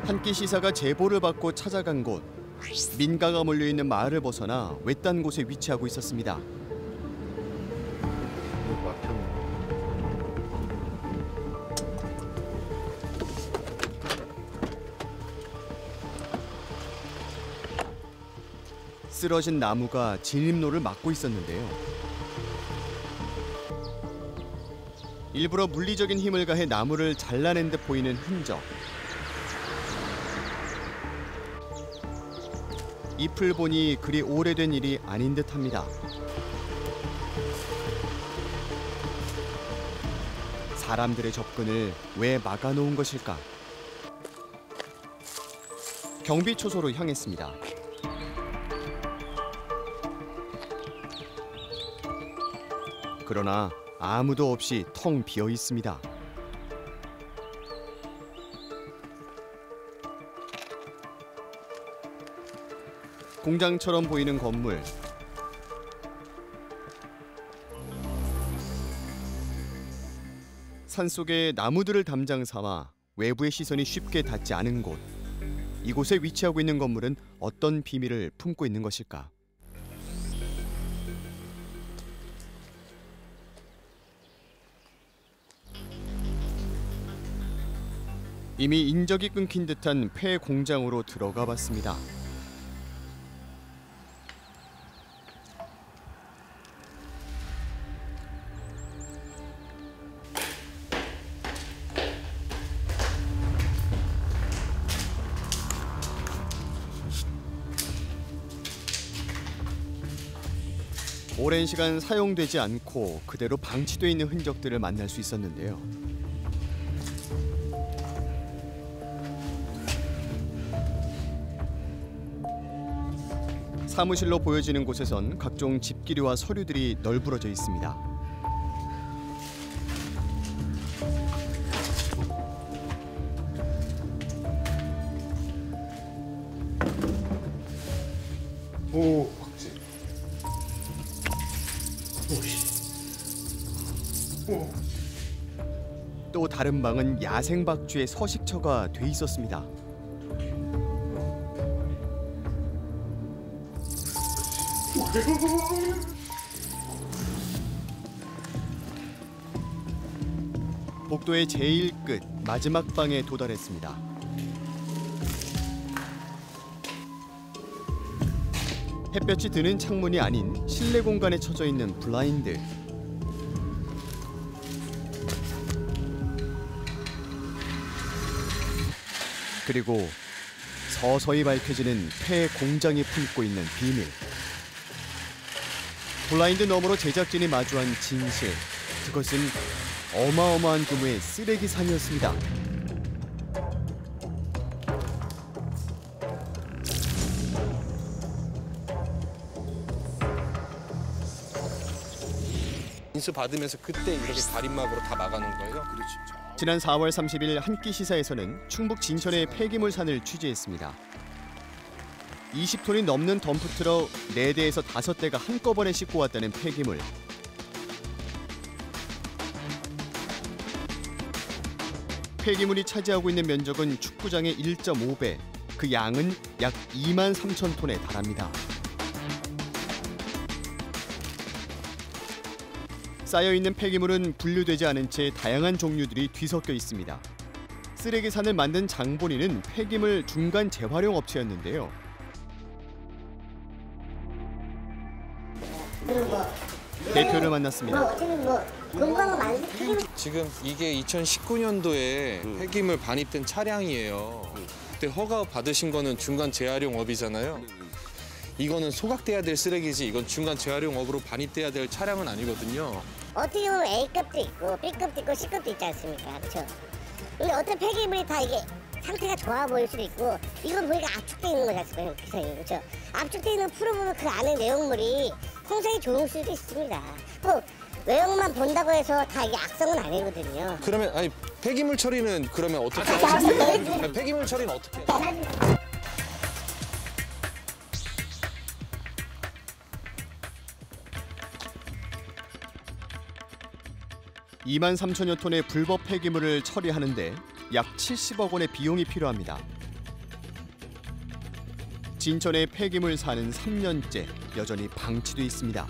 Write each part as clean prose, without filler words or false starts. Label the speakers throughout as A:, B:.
A: 한 끼 시사가 제보를 받고 찾아간 곳. 민가가 몰려있는 마을을 벗어나 외딴 곳에 위치하고 있었습니다. 쓰러진 나무가 진입로를 막고 있었는데요. 일부러 물리적인 힘을 가해 나무를 잘라낸 듯 보이는 흔적. 잎을 보니 그리 오래된 일이 아닌 듯합니다. 사람들의 접근을 왜 막아놓은 것일까? 경비 초소로 향했습니다. 그러나 아무도 없이 텅 비어 있습니다. 공장처럼 보이는 건물. 산속에 나무들을 담장 삼아 외부의 시선이 쉽게 닿지 않은 곳. 이곳에 위치하고 있는 건물은 어떤 비밀을 품고 있는 것일까? 이미 인적이 끊긴 듯한 폐 공장으로 들어가 봤습니다. 오랜 시간 사용되지 않고 그대로 방치돼 있는 흔적들을 만날 수 있었는데요. 사무실로 보여지는 곳에선 각종 집기류와 서류들이 널브러져 있습니다.
B: 오, 박쥐. 오.
A: 또 다른 방은 야생 박쥐의 서식처가 돼 있었습니다. 복도의 제일 끝 마지막 방에 도달했습니다. 햇볕이 드는 창문이 아닌 실내 공간에 쳐져 있는 블라인드. 그리고 서서히 밝혀지는 폐 공장이 품고 있는 비밀. 블라인드 너머로 제작진이 마주한 진실. 그것은 어마어마한 규모의 쓰레기산이었습니다.
C: 인수 받으면서 그때 이렇게 가림막으로 다 막아놓은 거예요?
B: 그렇지.
A: 지난 4월 30일 한 끼 시사에서는 충북 진천의 폐기물 산을 취재했습니다. 20톤이 넘는 덤프트럭 4대에서 5대가 한꺼번에 싣고 왔다는 폐기물. 폐기물이 차지하고 있는 면적은 축구장의 1.5배, 그 양은 약 2만 3천 톤에 달합니다. 쌓여있는 폐기물은 분류되지 않은 채 다양한 종류들이 뒤섞여 있습니다. 쓰레기산을 만든 장본인은 폐기물 중간 재활용 업체였는데요. 대표를 만났습니다.
C: 지금 이게 2019년도에 폐기물 반입된 차량이에요. 그때 허가 받으신 거는 중간 재활용업이잖아요. 이거는 소각돼야 될 쓰레기지 이건 중간 재활용업으로 반입돼야 될 차량은 아니거든요.
D: 어떻게 보면 A급도 있고 B급도 있고 C급도 있지 않습니까? 그렇죠? 근데 어떤 폐기물이 다 이게 상태가 좋아 보일 수도 있고 이건 보니까 압축돼 있는 거지 않습니까? 그렇죠? 압축돼 있는 풀어보면 그 안에 내용물이 굉장히 좋을 수도 있습니다. 꼭 외형만 본다고 해서 다 이게 악성은 아니거든요.
C: 그러면 아니 폐기물 처리는 그러면 어떻게 하시나요? 폐기물 처리는 어떻게 해요?
A: 2만 3천여 톤의 불법 폐기물을 처리하는데 약 70억 원의 비용이 필요합니다. 진천의 폐기물 산은 3년째 여전히 방치돼 있습니다.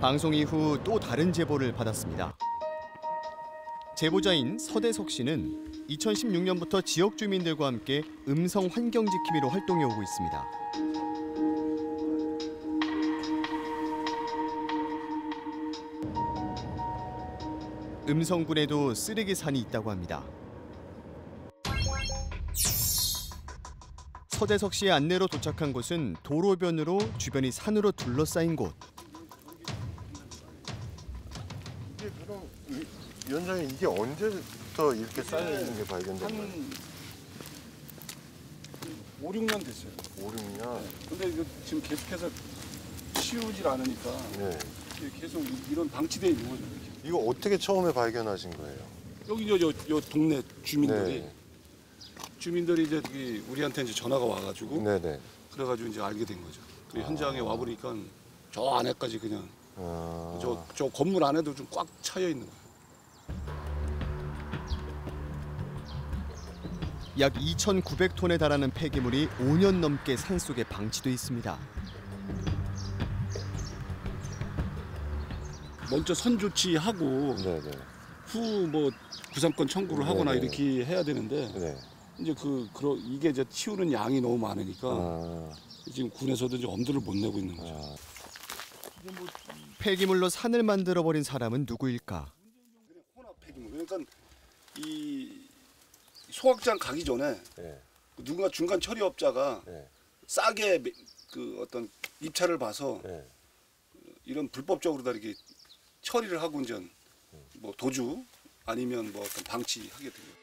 A: 방송 이후 또 다른 제보를 받았습니다. 제보자인 서대석 씨는 2016년부터 지역 주민들과 함께 음성 환경 지킴이로 활동해 오고 있습니다. 음성군에도 쓰레기 산이 있다고 합니다. 서대석 씨의 안내로 도착한 곳은 도로변으로 주변이 산으로 둘러싸인 곳.
B: 이게 그럼 위원장님 이게 언제부터 이렇게 쌓여 있는 게 발견된 거예요?
E: 한 5, 6년 됐어요.
B: 5, 6년.
E: 근데 이거 지금 계속해서 치우질 않으니까
B: 네.
E: 계속 이런 방치돼 있는 거죠. 이렇게.
B: 이거 어떻게 처음에 발견하신 거예요?
E: 여기 요 동네 주민들이
B: 네.
E: 주민들이 이제 우리한테 이제 전화가 와가지고
B: 네네.
E: 그래가지고 이제 알게 된 거죠. 그 현장에 와 보니까 저 안에까지 그냥 저 건물 안에도 좀 꽉 차여 있는 거예요.
A: 약 2,900톤에 달하는 폐기물이 5년 넘게 산속에 방치돼 있습니다.
E: 먼저 선 조치하고
B: 네네.
E: 후 뭐 구상권 청구를 하거나
B: 네네.
E: 이렇게 해야 되는데
B: 네.
E: 이제 이게 이제 치우는 양이 너무 많으니까 지금 군에서도 이제 엄두를 못 내고 있는 거죠.
A: 폐기물로 산을 만들어버린 사람은 누구일까?
E: 혼합 폐기물. 그러니까 이 소각장 가기 전에
B: 네.
E: 누군가 중간 처리업자가
B: 네.
E: 싸게 그 어떤 입찰을 봐서
B: 네.
E: 이런 불법적으로 다 이렇게 처리를 하고 이제 뭐 도주 아니면 뭐 어떤 방치하게 됩니다.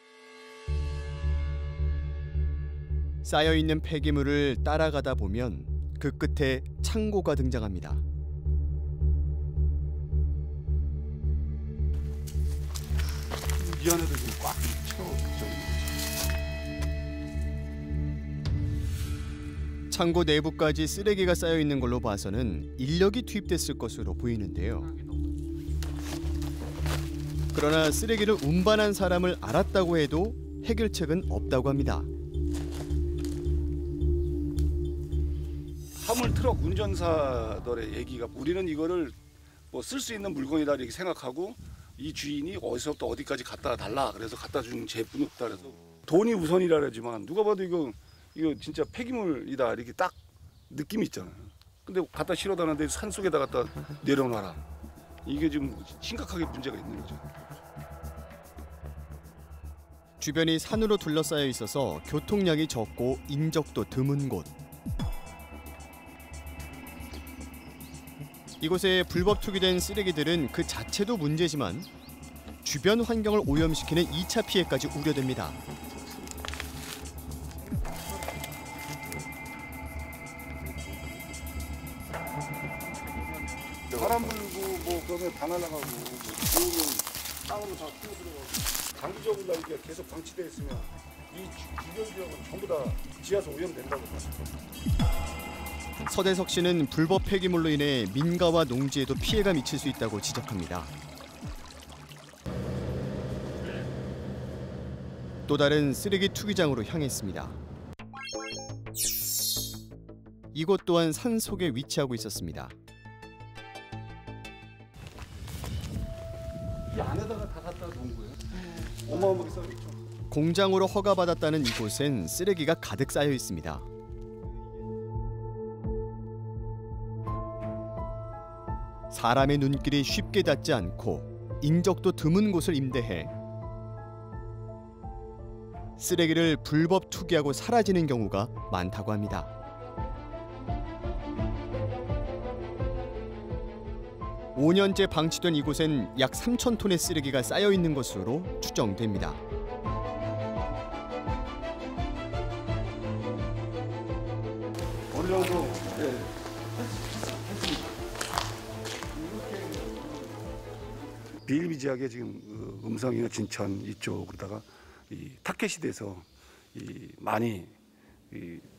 A: 쌓여 있는 폐기물을 따라가다 보면 그 끝에 창고가 등장합니다.
E: 이 안에도 지금 꽉 채워져 있는
A: 창고 내부까지 쓰레기가 쌓여 있는 걸로 봐서는 인력이 투입됐을 것으로 보이는데요. 그러나 쓰레기를 운반한 사람을 알았다고 해도 해결책은 없다고 합니다.
E: 화물 트럭 운전사들의 얘기가 우리는 이거를 뭐 쓸 수 있는 물건이다 이렇게 생각하고 이 주인이 어디서부터 어디까지 갖다 달라 그래서 갖다 준 제품이 없다 그래서 돈이 우선이라 그러지만 누가 봐도 이거 진짜 폐기물이다 이렇게 딱 느낌이 있잖아요. 근데 갖다 실어다 놨는데 산속에다 갖다 내려놔라. 이게 지금 심각하게 문제가 있는 거죠.
A: 주변이 산으로 둘러싸여 있어서 교통량이 적고 인적도 드문 곳. 이곳에 불법 투기된 쓰레기들은 그 자체도 문제지만 주변 환경을 오염시키는 2차 피해까지 우려됩니다.
E: 바람 불고 뭐 그러면 다 날아가고 뭐 비오면 땅으로 다 뛰어 들어가고 장기적으로 이게 계속 방치되어 있으면 이 주변 지역은 전부 다 지하수 오염된다고 봐요.
A: 서대석 씨는 불법 폐기물로 인해 민가와 농지에도 피해가 미칠 수 있다고 지적합니다. 또 다른 쓰레기 투기장으로 향했습니다. 이곳 또한 산속에 위치하고 있었습니다.
E: 이 안에다가 다 갖다 놓은 거예요. 어마어마하게 쌓여있죠.
A: 공장으로 허가받았다는 이곳엔 쓰레기가 가득 쌓여 있습니다. 사람의 눈길이 쉽게 닿지 않고 인적도 드문 곳을 임대해 쓰레기를 불법 투기하고 사라지는 경우가 많다고 합니다. (5년째) 방치된 이곳엔 약 3,000톤의 쓰레기가 쌓여 있는 것으로 추정됩니다.
E: 어느 정도 비일비재하게 지금 음성이나 진천 이쪽으로다가 이 타켓이 돼서 많이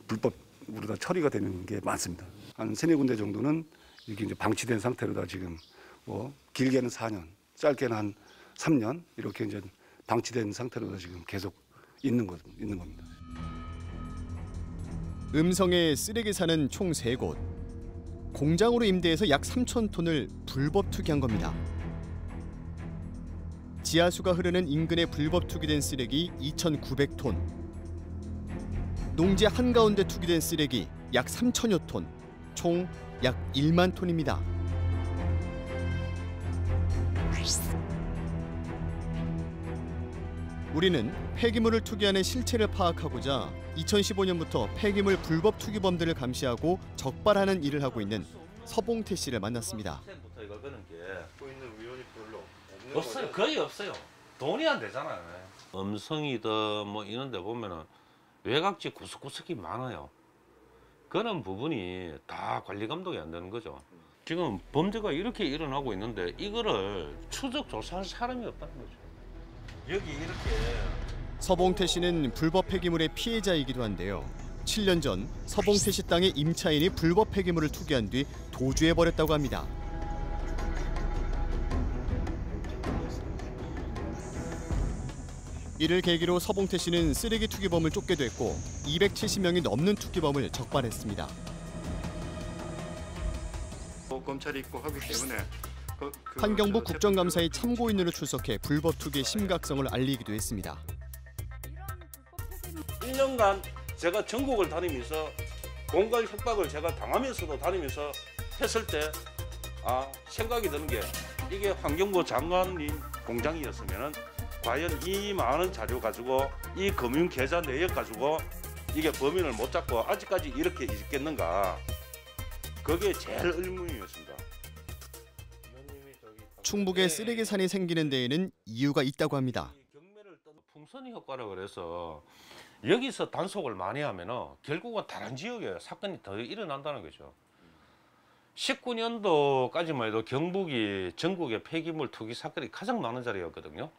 E: 불법으로 다 처리가 되는 게 많습니다. 한 3-4군데 정도는 이렇게 이제 방치된 상태로 다 지금 뭐 길게는 4년, 짧게는 한 3년 이렇게 이제 방치된 상태로 지금 계속 있는 겁니다.
A: 음성의 쓰레기 산은 총 3곳. 공장으로 임대해서 약 3,000톤을 불법 투기한 겁니다. 지하수가 흐르는 인근에 불법 투기된 쓰레기 2,900톤. 농지 한가운데 투기된 쓰레기 약 3,000여 톤. 총 약 1만 톤입니다. 우리는 폐기물을 투기하는 실체를 파악하고자 2015년부터 폐기물 불법 투기범들을 감시하고 적발하는 일을 하고 있는 서봉태 씨를 만났습니다.
B: 보이는 위원이 별로 없는
F: 없어요.
B: 거죠?
F: 거의 없어요. 돈이 안 되잖아요. 음성이다 뭐 이런 데 보면은 외곽지 구석구석이 많아요. 그런 부분이 다 관리 감독이 안 되는 거죠. 지금 범죄가 이렇게 일어나고 있는데 이거를 추적 조사할 사람이 없다는 거죠. 여기 이렇게
A: 서봉태 씨는 불법 폐기물의 피해자이기도 한데요. 7년 전 서봉태 씨 땅에 임차인이 불법 폐기물을 투기한 뒤 도주해버렸다고 합니다. 이를 계기로 서봉태 씨는 쓰레기 투기범을 쫓게 됐고 270명이 넘는 투기범을 적발했습니다.
B: 검찰이 있고 하기 때문에
A: 환경부 국정감사의 참고인으로 출석해 불법 투기의 심각성을 알리기도 했습니다.
F: 1년간 제가 전국을 다니면서 공갈 협박을 제가 당하면서도 다니면서 했을 때 생각이 드는 게 이게 환경부 장관님 공장이었으면은 과연 이 많은 자료 가지고 이 금융 계좌 내역 가지고 이게 범인을 못 잡고 아직까지 이렇게 있겠는가? 그게 제일 의문이었습니다.
A: 충북에 쓰레기산이 생기는 데에는 이유가 있다고 합니다.
F: 풍선이 효과라 그래서 여기서 단속을 많이 하면은 결국은 다른 지역에 사건이 더 일어난다는 거죠. 19년도까지만 해도 경북이 전국의 폐기물 투기 사건이 가장 많은 자리였거든요.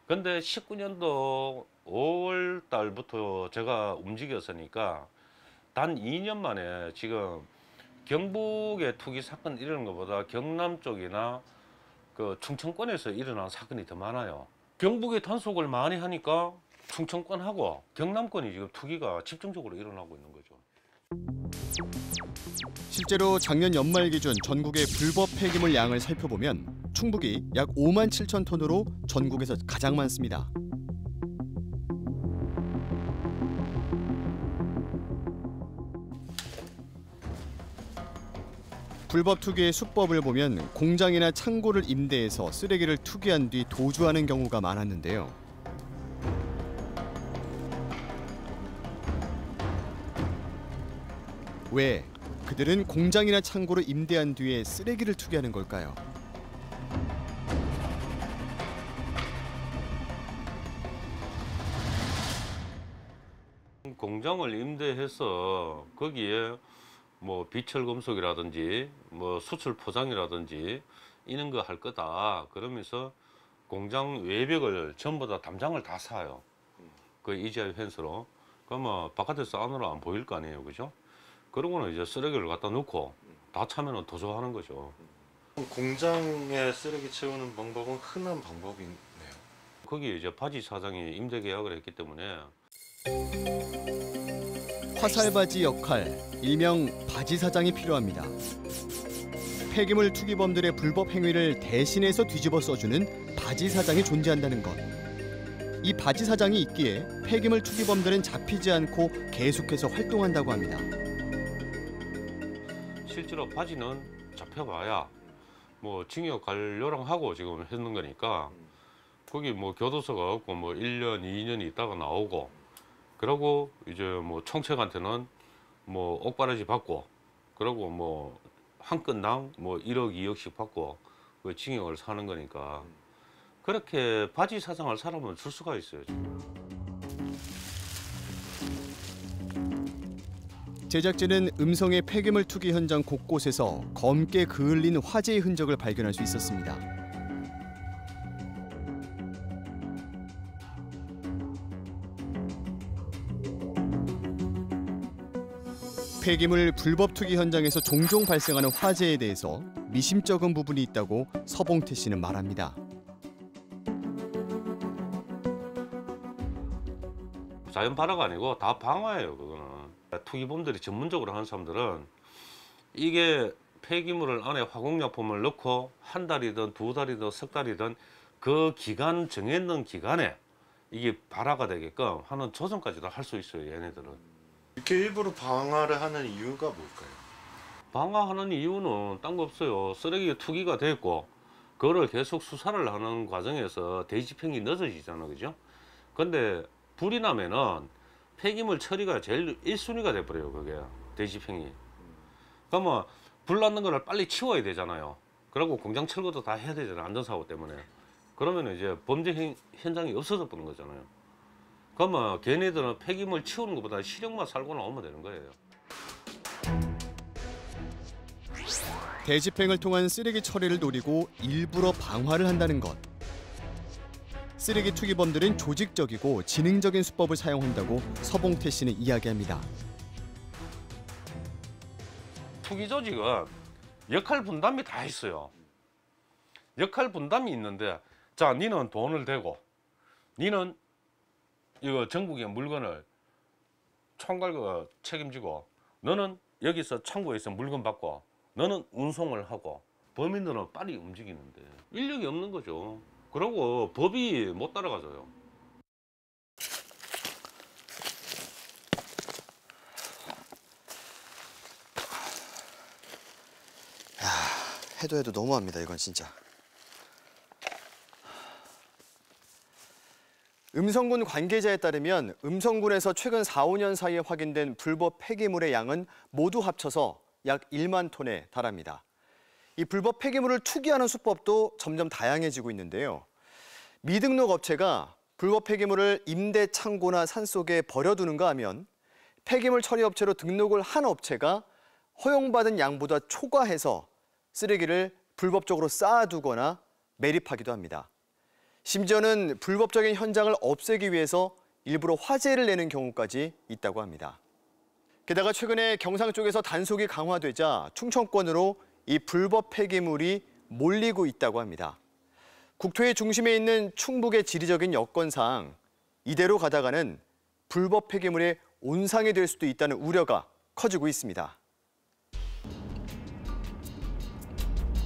F: 근데 19년도 5월 달부터 제가 움직였으니까 단 2년 만에 지금 경북의 투기 사건 이러는 것보다 경남 쪽이나 그 충청권에서 일어난 사건이 더 많아요. 경북에 단속을 많이 하니까 충청권하고 경남권이 지금 투기가 집중적으로 일어나고 있는 거죠.
A: 실제로 작년 연말 기준 전국의 불법 폐기물 양을 살펴보면 충북이 약 5만 7천 톤으로 전국에서 가장 많습니다. 불법 투기의 수법을 보면 공장이나 창고를 임대해서 쓰레기를 투기한 뒤 도주하는 경우가 많았는데요. 왜 그들은 공장이나 창고를 임대한 뒤에 쓰레기를 투기하는 걸까요?
F: 공장을 임대해서 거기에 뭐 비철금속이라든지 뭐 수출 포장이라든지 이런 거 할 거다 그러면서 공장 외벽을 전부 다 담장을 다 사요. 그 이지아이 펜스로. 그러면 바깥에서 안으로 안 보일 거 아니에요, 그죠? 그러고는 이제 쓰레기를 갖다 놓고 다 차면은 도주하는 거죠.
B: 공장에 쓰레기 채우는 방법은 흔한 방법이네요.
F: 거기 이제 바지 사장이 임대 계약을 했기 때문에
A: 화살바지 역할, 일명 바지 사장이 필요합니다. 폐기물 투기범들의 불법 행위를 대신해서 뒤집어 써주는 바지 사장이 존재한다는 것. 이 바지 사장이 있기에 폐기물 투기범들은 잡히지 않고 계속해서 활동한다고 합니다.
F: 실제로 바지는 잡혀봐야 뭐 징역 갈 요령하고 지금 했는 거니까 거기 뭐 교도소가 없고 뭐 1년, 2년이 있다가 나오고 그러고 이제 뭐 총책한테는 뭐 옥바라지 받고 그러고 뭐 한 건당 뭐 1억, 2억씩 받고 그 징역을 사는 거니까 그렇게 바지 사장을 사람은 줄 수가 있어요.
A: 제작진은 음성의 폐기물 투기 현장 곳곳에서 검게 그을린 화재의 흔적을 발견할 수 있었습니다. 폐기물 불법 투기 현장에서 종종 발생하는 화재에 대해서 미심쩍은 부분이 있다고 서봉태 씨는 말합니다.
F: 자연 발화가 아니고 다 방화예요. 그거는 투기범들이 전문적으로 하는 사람들은 이게 폐기물을 안에 화공약품을 넣고 한 달이든 두 달이든 석 달이든 그 기간 정해놓은 기간에 이게 발화가 되게끔 하는 조정까지도 할 수 있어요. 얘네들은.
B: 이렇게 일부러 방화를 하는 이유가 뭘까요?
F: 방화하는 이유는 딴 거 없어요. 쓰레기가 투기가 됐고 그거를 계속 수사를 하는 과정에서 대지평이 늦어지잖아, 그죠? 근데 불이 나면은 폐기물 처리가 제일 1순위가 돼버려요, 그게 대지평이. 그러면 불 났는 거를 빨리 치워야 되잖아요. 그리고 공장 철거도 다 해야 되잖아요, 안전사고 때문에. 그러면 이제 범죄 현장이 없어져 버리는 거잖아요. 그러면 걔네들은 폐기물 치우는 것보다 실형만 살고 나오면 되는 거예요.
A: 대집행을 통한 쓰레기 처리를 노리고 일부러 방화를 한다는 것. 쓰레기 투기범들은 조직적이고 지능적인 수법을 사용한다고 서봉태 씨는 이야기합니다.
F: 투기 조직은 역할 분담이 다 있어요. 역할 분담이 있는데, 자, 니는 돈을 대고, 니는 이거 전국의 물건을 총괄과 책임지고, 너는 여기서 창고에서 물건 받고, 너는 운송을 하고, 범인들은 빨리 움직이는데 인력이 없는 거죠. 그리고 법이 못 따라가져요.
A: 해도 너무합니다, 이건 진짜. 음성군 관계자에 따르면 음성군에서 최근 4, 5년 사이에 확인된 불법 폐기물의 양은 모두 합쳐서 약 1만 톤에 달합니다. 이 불법 폐기물을 투기하는 수법도 점점 다양해지고 있는데요. 미등록 업체가 불법 폐기물을 임대 창고나 산속에 버려두는가 하면 폐기물 처리 업체로 등록을 한 업체가 허용받은 양보다 초과해서 쓰레기를 불법적으로 쌓아두거나 매립하기도 합니다. 심지어는 불법적인 현장을 없애기 위해서 일부러 화재를 내는 경우까지 있다고 합니다. 게다가 최근에 경상 쪽에서 단속이 강화되자 충청권으로 이 불법 폐기물이 몰리고 있다고 합니다. 국토의 중심에 있는 충북의 지리적인 여건상 이대로 가다가는 불법 폐기물의 온상이 될 수도 있다는 우려가 커지고 있습니다.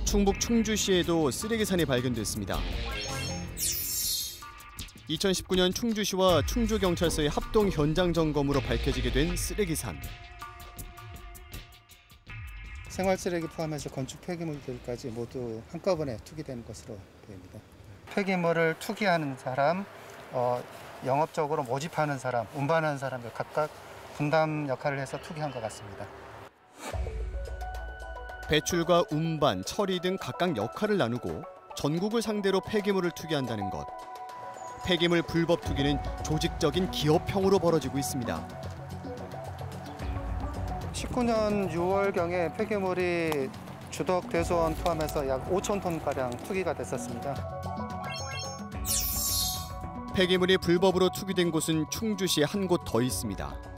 A: 충북 충주시에도 쓰레기산이 발견됐습니다. 2019년 충주시와 충주경찰서의 합동 현장 점검으로 밝혀지게 된 쓰레기산.
G: 생활 쓰레기 포함해서 건축 폐기물들까지 모두 한꺼번에 투기되는 것으로 보입니다. 폐기물을 투기하는 사람, 영업적으로 모집하는 사람, 운반하는 사람들 각각 분담 역할을 해서 투기한 것 같습니다.
A: 배출과 운반, 처리 등 각각 역할을 나누고 전국을 상대로 폐기물을 투기한다는 것. 폐기물 불법 투기는 조직적인 기업형으로 벌어지고 있습니다.
G: 19년 6월경에 폐기물이 주덕, 대소원 포함해서 약 5천 톤가량 투기가 됐었습니다.
A: 폐기물이 불법으로 투기된 곳은 충주시에 한 곳 더 있습니다.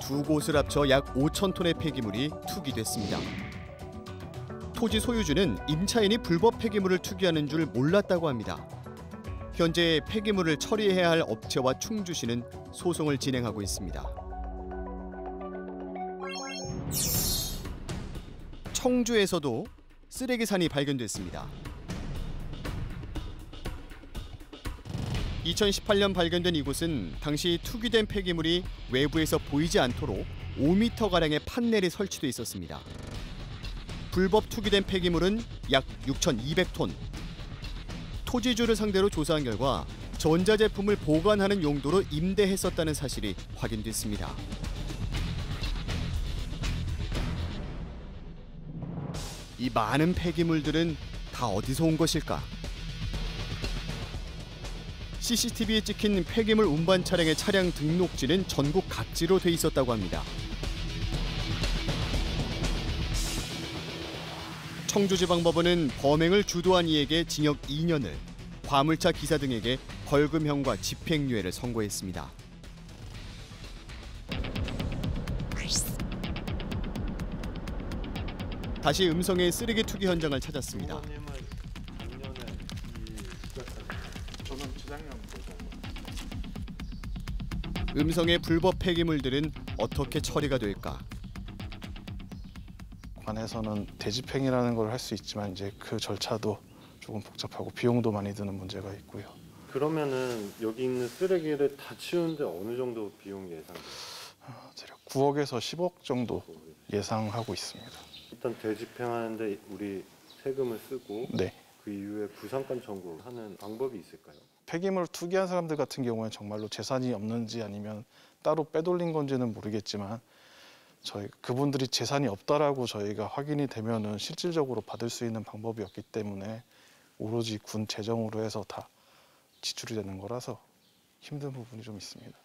A: 두 곳을 합쳐 약 5천 톤의 폐기물이 투기됐습니다. 토지 소유주는 임차인이 불법 폐기물을 투기하는 줄 몰랐다고 합니다. 현재 폐기물을 처리해야 할 업체와 충주시는 소송을 진행하고 있습니다. 청주에서도 쓰레기산이 발견됐습니다. 2018년 발견된 이곳은 당시 투기된 폐기물이 외부에서 보이지 않도록 5m가량의 판넬이 설치돼 있었습니다. 불법 투기된 폐기물은 약 6,200톤. 토지주를 상대로 조사한 결과 전자제품을 보관하는 용도로 임대했었다는 사실이 확인됐습니다. 이 많은 폐기물들은 다 어디서 온 것일까? CCTV에 찍힌 폐기물 운반 차량의 차량 등록지는 전국 각지로 돼 있었다고 합니다. 청주지방법원은 범행을 주도한 이에게 징역 2년을, 화물차 기사 등에게 벌금형과 집행유예를 선고했습니다. 다시 음성의 쓰레기 투기 현장을 찾았습니다.
E: 저는 차장님 보고
A: 음성의 불법 폐기물들은 어떻게 처리가 될까?
H: 관에서는 대집행이라는 걸 할 수 있지만 이제 그 절차도 조금 복잡하고 비용도 많이 드는 문제가 있고요.
I: 그러면은 여기 있는 쓰레기를 다 치우는데 어느 정도 비용이 예상돼요?
H: 대략 9억에서 10억 정도 예상하고 있습니다.
I: 일단 대집행하는데 우리 세금을 쓰고
H: 네.
I: 그 이후에 부상권 청구하는 방법이 있을까요?
H: 폐기물을 투기한 사람들 같은 경우에 정말로 재산이 없는지 아니면 따로 빼돌린 건지는 모르겠지만 그분들이 재산이 없다라고 저희가 확인이 되면은 실질적으로 받을 수 있는 방법이 없기 때문에 오로지 군 재정으로 해서 다 지출이 되는 거라서 힘든 부분이 좀 있습니다.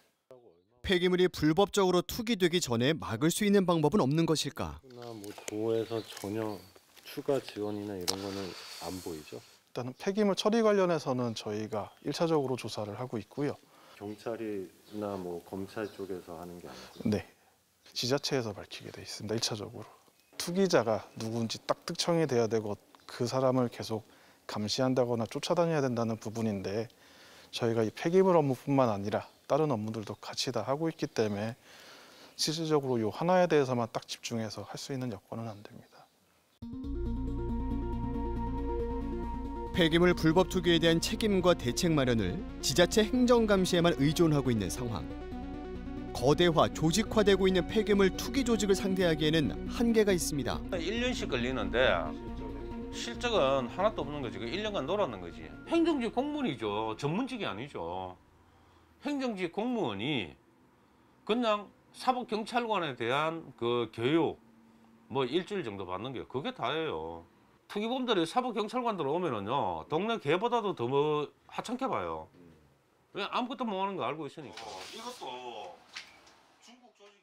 A: 폐기물이 불법적으로 투기되기 전에 막을 수 있는 방법은 없는 것일까?
I: 뭐 도에서 전혀 추가 지원이나 이런 거는 안 보이죠?
H: 일단은 폐기물 처리 관련해서는 저희가 1차적으로 조사를 하고 있고요.
I: 경찰이나 뭐 검찰 쪽에서 하는 게 아니고.
H: 네. 지자체에서 밝히게 돼 있습니다. 1차적으로. 투기자가 누군지 딱 특정이 돼야 되고 그 사람을 계속 감시한다거나 쫓아다녀야 된다는 부분인데 저희가 이 폐기물 업무뿐만 아니라 다른 업무들도 같이 다 하고 있기 때문에 실질적으로 이 하나에 대해서만 딱 집중해서 할 수 있는 여건은 안 됩니다.
A: 폐기물 불법 투기에 대한 책임과 대책 마련을 지자체 행정감시에만 의존하고 있는 상황. 거대화, 조직화되고 있는 폐기물 투기 조직을 상대하기에는 한계가 있습니다.
F: 1년씩 걸리는데 실적은 하나도 없는 거지. 1년간 놀았는 거지. 행정직 공무원이죠. 전문직이 아니죠. 행정직 공무원이 그냥 사법경찰관에 대한 그 교육 뭐 일주일 정도 받는 게 그게 다예요. 투기범들이 사법경찰관들 오면은요 동네 개보다도 더 뭐 하찮게 봐요. 왜 아무것도 못 하는 거 알고 있으니까. 이것도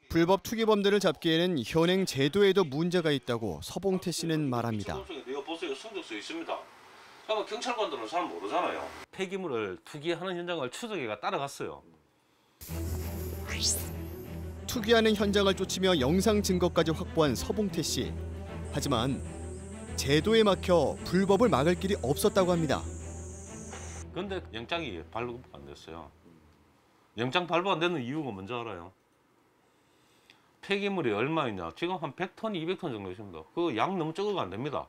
A: 불법 투기범들을 잡기에는 현행 제도에도 문제가 있다고 서봉태 씨는 말합니다.
F: 이거 보세요. 성적서 있습니다. 아마 경찰관들은 잘 모르잖아요. 폐기물을 투기하는 현장을 추적해가 따라갔어요.
A: 투기하는 현장을 쫓으며 영상 증거까지 확보한 서봉태 씨. 하지만 제도에 막혀 불법을 막을 길이 없었다고 합니다.
F: 근데 영장이 발부 안 됐어요. 영장 발부 안 되는 이유가 뭔지 알아요? 폐기물이 얼마 있냐? 지금 한 100톤, 200톤 정도 있습니다. 그 양 너무 적어가 안 됩니다.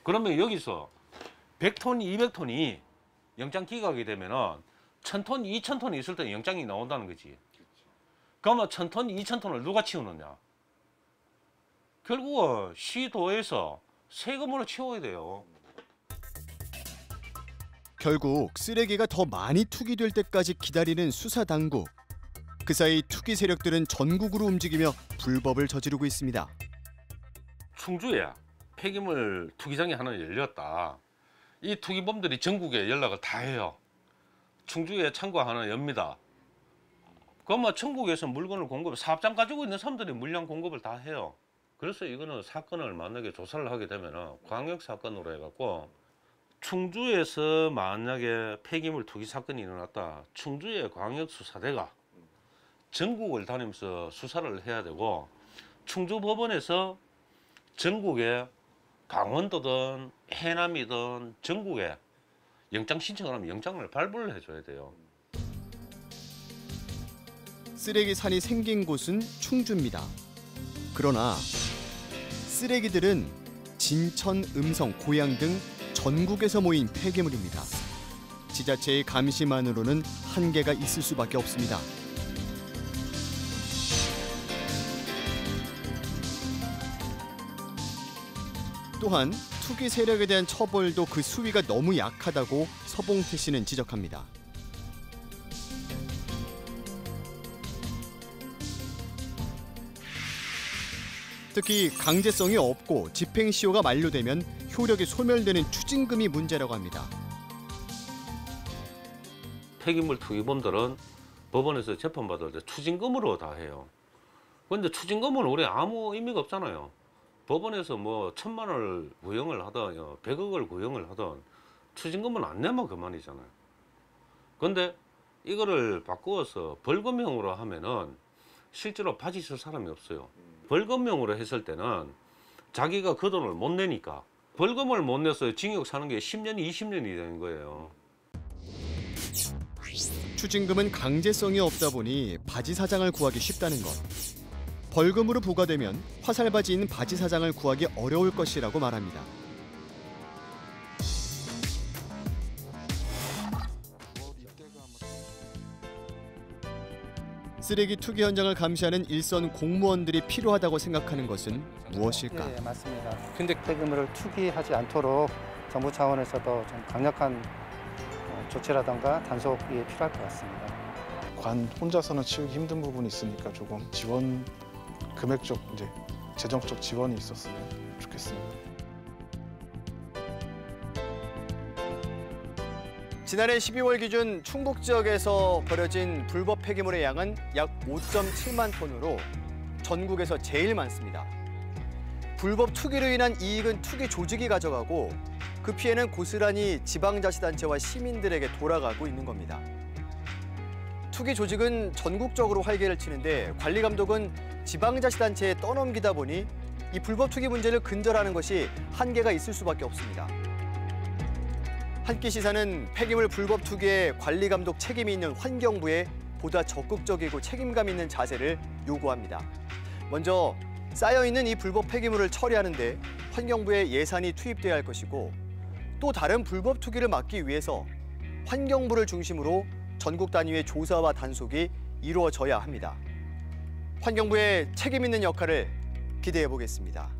F: 그러면 여기서 100톤, 200톤이 영장 기각이 되면은 1000톤, 2000톤이 있을 때 영장이 나온다는 거지. 그러면 1000톤, 2000톤을 누가 치우느냐? 결국은 시도에서 세금으로 치워야 돼요.
A: 결국 쓰레기가 더 많이 투기될 때까지 기다리는 수사 당국. 그 사이 투기 세력들은 전국으로 움직이며 불법을 저지르고 있습니다.
F: 충주에 폐기물 투기장이 하나 열렸다. 이 투기범들이 전국에 연락을 다 해요. 충주에 창고 하나 엽니다. 그러면 전국에서 물건을 사업장 가지고 있는 사람들이 물량 공급을 다 해요. 그래서 이거는 사건을 만약에 조사를 하게 되면 광역 사건으로 해갖고 충주에서 만약에 폐기물 투기 사건이 일어났다. 충주의 광역수사대가 전국을 다니면서 수사를 해야 되고 충주법원에서 전국에 강원도든 해남이든 전국에 영장 신청을 하면 영장을 발부를 해줘야 돼요.
A: 쓰레기 산이 생긴 곳은 충주입니다. 그러나 쓰레기들은 진천, 음성, 고양 등 전국에서 모인 폐기물입니다. 지자체의 감시만으로는 한계가 있을 수밖에 없습니다. 또한 투기 세력에 대한 처벌도 그 수위가 너무 약하다고 서봉태 씨는 지적합니다. 특히 강제성이 없고 집행시효가 만료되면 효력이 소멸되는 추징금이 문제라고 합니다.
F: 폐기물 투기범들은 법원에서 재판받을 때 추징금으로 다 해요. 그런데 추징금은 우리 아무 의미가 없잖아요. 법원에서 뭐 1000만 원을 구형을 하든 100억을 구형을 하든 추징금은 안 내면 그만이잖아요. 그런데 이거를 바꾸어서 벌금형으로 하면은 실제로 바지 쓸 사람이 없어요. 벌금형으로 했을 때는 자기가 그 돈을 못 내니까 벌금을 못 내서 징역 사는 게 10년이 20년이 되는 거예요.
A: 추징금은 강제성이 없다 보니 바지 사장을 구하기 쉽다는 것. 벌금으로 부과되면 화살바지인 바지 사장을 구하기 어려울 것이라고 말합니다. 쓰레기 투기 현장을 감시하는 일선 공무원들이 필요하다고 생각하는 것은 무엇일까?
G: 네, 맞습니다. 근데 폐기물을 투기하지 않도록 정부 차원에서도 좀 강력한 조치라든가 단속이 필요할 것 같습니다.
H: 관 혼자서는 치우기 힘든 부분이 있으니까 조금 지원 금액적 이제 재정적 지원이 있었으면 좋겠습니다.
A: 지난해 12월 기준 충북 지역에서 버려진 불법 폐기물의 양은 약 5.7만 톤으로 전국에서 제일 많습니다. 불법 투기로 인한 이익은 투기 조직이 가져가고 그 피해는 고스란히 지방자치단체와 시민들에게 돌아가고 있는 겁니다. 투기 조직은 전국적으로 활개를 치는데 관리 감독은 지방자치단체에 떠넘기다 보니 이 불법 투기 문제를 근절하는 것이 한계가 있을 수밖에 없습니다. 한 끼 시사는 폐기물 불법 투기에 관리 감독 책임이 있는 환경부에 보다 적극적이고 책임감 있는 자세를 요구합니다. 먼저 쌓여있는 이 불법 폐기물을 처리하는 데 환경부에 예산이 투입돼야 할 것이고 또 다른 불법 투기를 막기 위해서 환경부를 중심으로 전국 단위의 조사와 단속이 이루어져야 합니다. 환경부의 책임 있는 역할을 기대해 보겠습니다.